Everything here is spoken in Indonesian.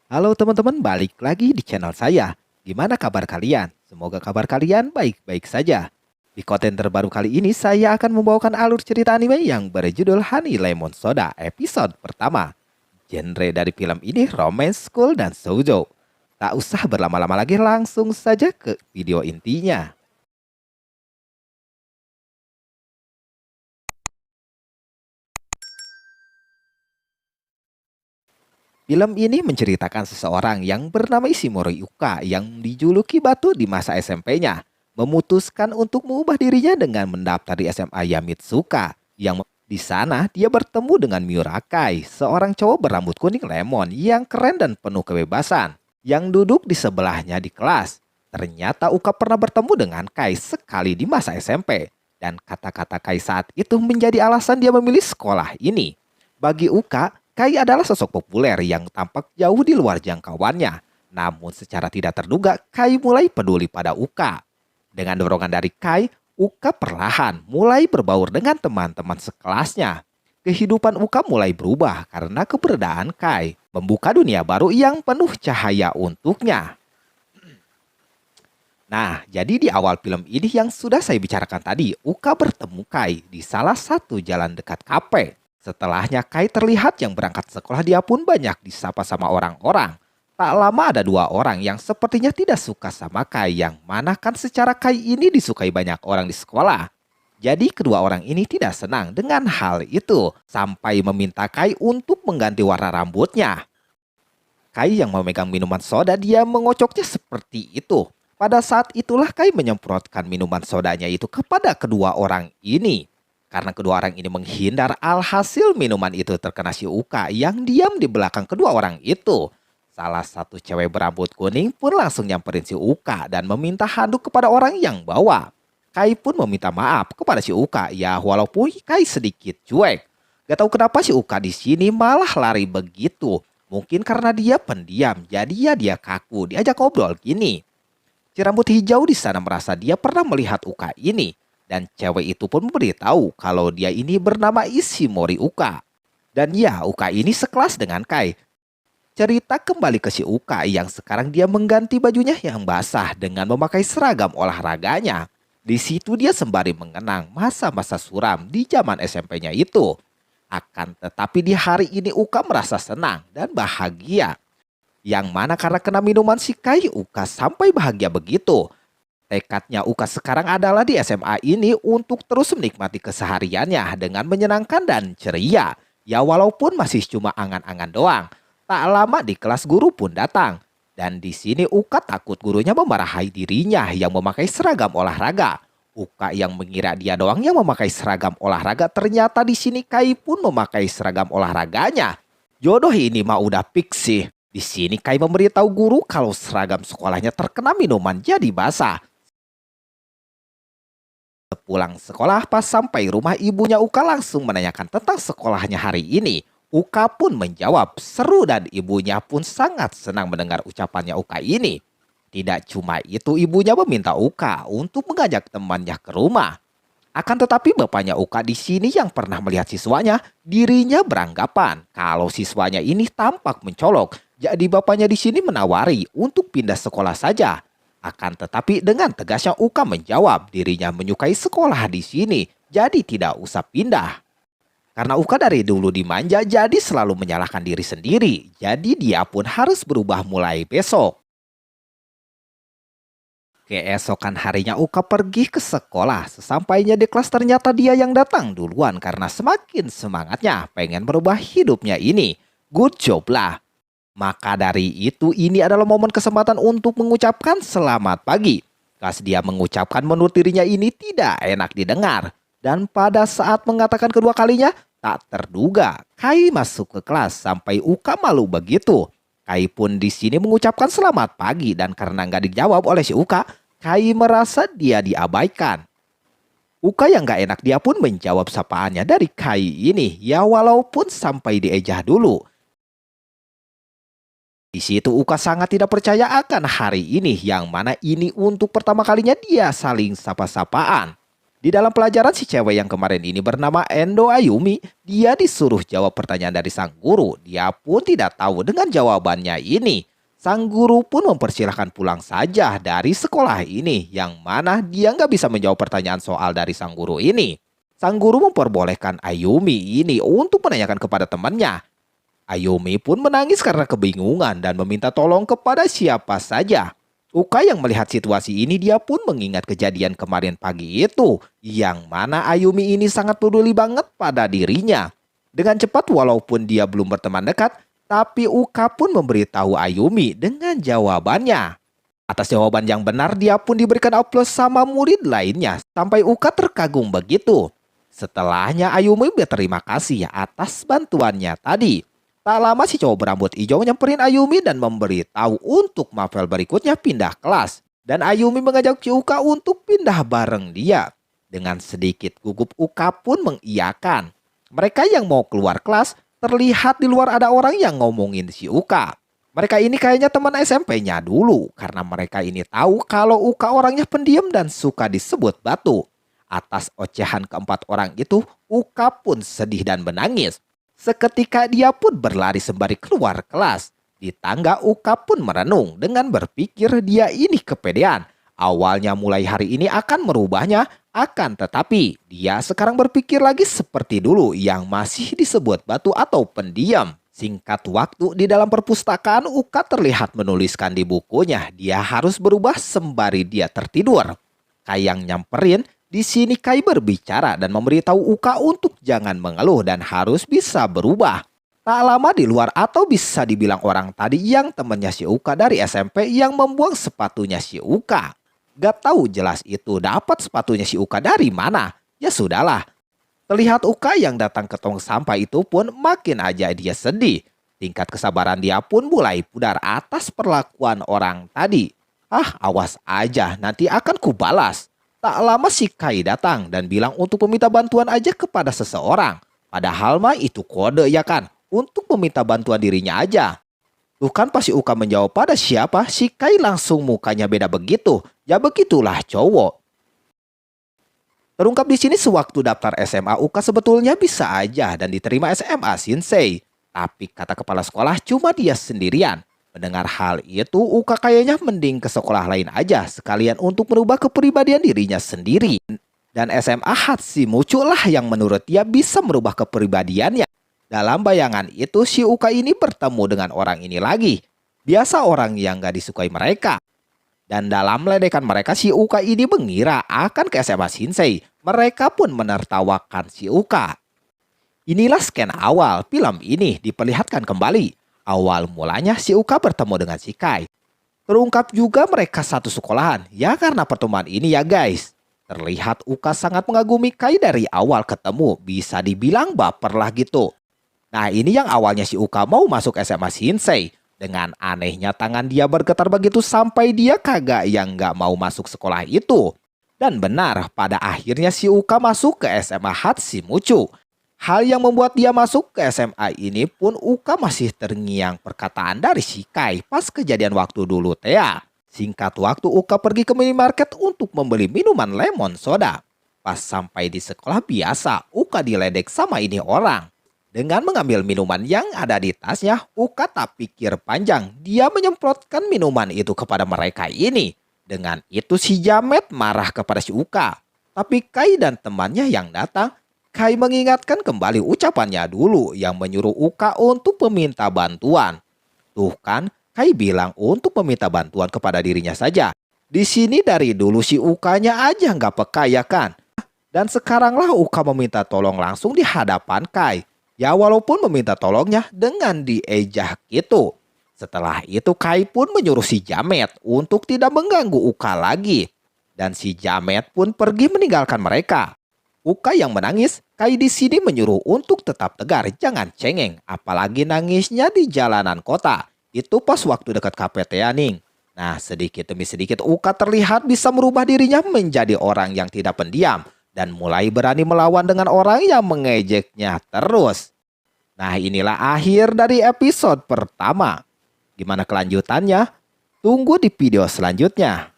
Halo teman-teman, balik lagi di channel saya. Gimana kabar kalian? Semoga kabar kalian baik-baik saja. Di konten terbaru kali ini, saya akan membawakan alur cerita anime yang berjudul Honey Lemon Soda episode pertama. Genre dari film ini romance, school, dan shoujo. Tak usah berlama-lama lagi, langsung saja ke video intinya. Film ini menceritakan seseorang yang bernama Ishimori Yuka yang dijuluki Batu di masa SMP-nya. Memutuskan untuk mengubah dirinya dengan mendaftar di SMA Yamitsuka. Di sana dia bertemu dengan Murakai, seorang cowok berambut kuning lemon yang keren dan penuh kebebasan. Yang duduk di sebelahnya di kelas. Ternyata Uka pernah bertemu dengan Kai sekali di masa SMP. Dan kata-kata Kai saat itu menjadi alasan dia memilih sekolah ini. Bagi Uka, Kai adalah sosok populer yang tampak jauh di luar jangkauannya. Namun secara tidak terduga, Kai mulai peduli pada Uka. Dengan dorongan dari Kai, Uka perlahan mulai berbaur dengan teman-teman sekelasnya. Kehidupan Uka mulai berubah karena keberadaan Kai, membuka dunia baru yang penuh cahaya untuknya. Nah, jadi di awal film ini yang sudah saya bicarakan tadi, Uka bertemu Kai di salah satu jalan dekat kafe. Setelahnya Kai terlihat yang berangkat sekolah, dia pun banyak disapa sama orang-orang. Tak lama ada dua orang yang sepertinya tidak suka sama Kai, yang mana kan secara Kai ini disukai banyak orang di sekolah. Jadi kedua orang ini tidak senang dengan hal itu, sampai meminta Kai untuk mengganti warna rambutnya. Kai yang memegang minuman soda, dia mengocoknya seperti itu. Pada saat itulah Kai menyemprotkan minuman sodanya itu kepada kedua orang ini. Karena kedua orang ini menghindar, alhasil minuman itu terkena si Uka yang diam di belakang kedua orang itu. Salah satu cewek berambut kuning pun langsung nyamperin si Uka dan meminta handuk kepada orang yang bawa. Kai pun meminta maaf kepada si Uka, ya walaupun Kai sedikit cuek. Gak tahu kenapa si Uka di sini malah lari begitu. Mungkin karena dia pendiam, jadi ya dia kaku, diajak ngobrol gini. Si rambut hijau di sana merasa dia pernah melihat Uka ini. Dan cewek itu pun memberitahu kalau dia ini bernama Ishimori Uka. Dan ya, Uka ini sekelas dengan Kai. Cerita kembali ke si Uka yang sekarang dia mengganti bajunya yang basah dengan memakai seragam olahraganya. Di situ dia sembari mengenang masa-masa suram di zaman SMP-nya itu. Akan tetapi di hari ini Uka merasa senang dan bahagia. Yang mana karena kena minuman si Kai, Uka sampai bahagia begitu. Tekadnya Uka sekarang adalah di SMA ini untuk terus menikmati kesehariannya dengan menyenangkan dan ceria. Ya walaupun masih cuma angan-angan doang. Tak lama di kelas guru pun datang. Dan di sini Uka takut gurunya memarahi dirinya yang memakai seragam olahraga. Uka yang mengira dia doang yang memakai seragam olahraga, ternyata di sini Kai pun memakai seragam olahraganya. Jodoh ini mah udah fix sih. Di sini Kai memberitahu guru kalau seragam sekolahnya terkena minuman jadi basah. Pulang sekolah, pas sampai rumah ibunya Uka langsung menanyakan tentang sekolahnya hari ini. Uka pun menjawab seru dan ibunya pun sangat senang mendengar ucapannya Uka ini. Tidak cuma itu, ibunya meminta Uka untuk mengajak temannya ke rumah. Akan tetapi bapaknya Uka di sini yang pernah melihat siswanya, dirinya beranggapan kalau siswanya ini tampak mencolok. Jadi bapaknya di sini menawari untuk pindah sekolah saja. Akan tetapi dengan tegasnya Uka menjawab dirinya menyukai sekolah di sini, jadi tidak usah pindah. Karena Uka dari dulu dimanja, jadi selalu menyalahkan diri sendiri. Jadi dia pun harus berubah mulai besok. Keesokan harinya Uka pergi ke sekolah. Sesampainya di kelas ternyata dia yang datang duluan karena semakin semangatnya pengen merubah hidupnya ini. Good job lah. Maka dari itu ini adalah momen kesempatan untuk mengucapkan selamat pagi. Pas dia mengucapkan, menurut dirinya ini tidak enak didengar. Dan pada saat mengatakan kedua kalinya, tak terduga Kai masuk ke kelas sampai Uka malu begitu. Kai pun di sini mengucapkan selamat pagi dan karena nggak dijawab oleh si Uka, Kai merasa dia diabaikan. Uka yang nggak enak dia pun menjawab sapaannya dari Kai ini, ya walaupun sampai diejah dulu. Di situ Uka sangat tidak percaya akan hari ini yang mana ini untuk pertama kalinya dia saling sapa-sapaan. Di dalam pelajaran si cewek yang kemarin ini bernama Endo Ayumi, dia disuruh jawab pertanyaan dari sang guru. Dia pun tidak tahu dengan jawabannya ini. Sang guru pun mempersilahkan pulang saja dari sekolah ini, yang mana dia nggak bisa menjawab pertanyaan soal dari sang guru ini. Sang guru memperbolehkan Ayumi ini untuk menanyakan kepada temannya. Ayumi pun menangis karena kebingungan dan meminta tolong kepada siapa saja. Uka yang melihat situasi ini, dia pun mengingat kejadian kemarin pagi itu, yang mana Ayumi ini sangat peduli banget pada dirinya. Dengan cepat walaupun dia belum berteman dekat, tapi Uka pun memberitahu Ayumi dengan jawabannya. Atas jawaban yang benar, dia pun diberikan aplaus sama murid lainnya, sampai Uka terkagum begitu. Setelahnya Ayumi berterima kasih atas bantuannya tadi. Tak lama si cowok berambut hijau nyamperin Ayumi dan memberitahu untuk mapel berikutnya pindah kelas. Dan Ayumi mengajak si Uka untuk pindah bareng dia. Dengan sedikit gugup Uka pun mengiyakan. Mereka yang mau keluar kelas, terlihat di luar ada orang yang ngomongin si Uka. Mereka ini kayaknya teman SMP-nya dulu, karena mereka ini tahu kalau Uka orangnya pendiam dan suka disebut batu. Atas ocehan keempat orang itu, Uka pun sedih dan menangis. Seketika dia pun berlari sembari keluar kelas. Di tangga Uka pun merenung dengan berpikir dia ini kepedean. Awalnya mulai hari ini akan merubahnya, akan tetapi dia sekarang berpikir lagi seperti dulu yang masih disebut batu atau pendiam. Singkat waktu di dalam perpustakaan, Uka terlihat menuliskan di bukunya dia harus berubah sembari dia tertidur. Kai yang nyamperin, di sini Kai berbicara dan memberitahu Uka untuk jangan mengeluh dan harus bisa berubah. Tak lama di luar atau bisa dibilang orang tadi yang temannya si Uka dari SMP yang membuang sepatunya si Uka. Gak tahu jelas itu dapat sepatunya si Uka dari mana. Ya sudahlah. Terlihat Uka yang datang ke tong sampah itu pun makin aja dia sedih. Tingkat kesabaran dia pun mulai pudar atas perlakuan orang tadi. Awas aja, nanti akan kubalas. Tak lama si Kai datang dan bilang untuk meminta bantuan aja kepada seseorang. Padahal mah itu kode ya kan, untuk meminta bantuan dirinya aja. Tuh kan pas si Uka menjawab pada siapa, si Kai langsung mukanya beda begitu. Ya begitulah cowok. Terungkap di sini sewaktu daftar SMA, Uka sebetulnya bisa aja dan diterima SMA Shinsei. Tapi kata kepala sekolah cuma dia sendirian. Mendengar hal itu, Uka kayaknya mending ke sekolah lain aja sekalian untuk merubah kepribadian dirinya sendiri. Dan SMA Hatsumuchu lah yang menurut dia bisa merubah kepribadiannya. Dalam bayangan itu, si Uka ini bertemu dengan orang ini lagi. Biasa orang yang gak disukai mereka. Dan dalam ledekan mereka, si Uka ini mengira akan ke SMA Shinsei. Mereka pun menertawakan si Uka. Inilah scan awal film ini diperlihatkan kembali. Awal mulanya si Uka bertemu dengan si Kai. Terungkap juga mereka satu sekolahan. Ya karena pertemuan ini ya guys. Terlihat Uka sangat mengagumi Kai dari awal ketemu. Bisa dibilang baper lah gitu. Nah ini yang awalnya si Uka mau masuk SMA Shinsei. Dengan anehnya tangan dia bergetar begitu sampai dia kagak yang gak mau masuk sekolah itu. Dan benar pada akhirnya si Uka masuk ke SMA Hatsumuchu. Hal yang membuat dia masuk ke SMA ini pun Uka masih terngiang perkataan dari si Kai pas kejadian waktu dulu Tea. Singkat waktu Uka pergi ke minimarket untuk membeli minuman lemon soda. Pas sampai di sekolah biasa, Uka diledek sama ini orang. Dengan mengambil minuman yang ada di tasnya, Uka tak pikir panjang. Dia menyemprotkan minuman itu kepada mereka ini. Dengan itu si Jamet marah kepada si Uka. Tapi Kai dan temannya yang datang, Kai mengingatkan kembali ucapannya dulu yang menyuruh Uka untuk meminta bantuan. Tuh kan, Kai bilang untuk meminta bantuan kepada dirinya saja. Di sini dari dulu si Ukanya aja nggak peka ya kan. Dan sekaranglah Uka meminta tolong langsung di hadapan Kai. Ya walaupun meminta tolongnya dengan diejak gitu. Setelah itu Kai pun menyuruh si Jamet untuk tidak mengganggu Uka lagi. Dan si Jamet pun pergi meninggalkan mereka. Uka yang menangis, Kai di sini menyuruh untuk tetap tegar, jangan cengeng. Apalagi nangisnya di jalanan kota. Itu pas waktu dekat kafe Teaning. Nah sedikit demi sedikit Uka terlihat bisa merubah dirinya menjadi orang yang tidak pendiam. Dan mulai berani melawan dengan orang yang mengejeknya terus. Nah inilah akhir dari episode pertama. Gimana kelanjutannya? Tunggu di video selanjutnya.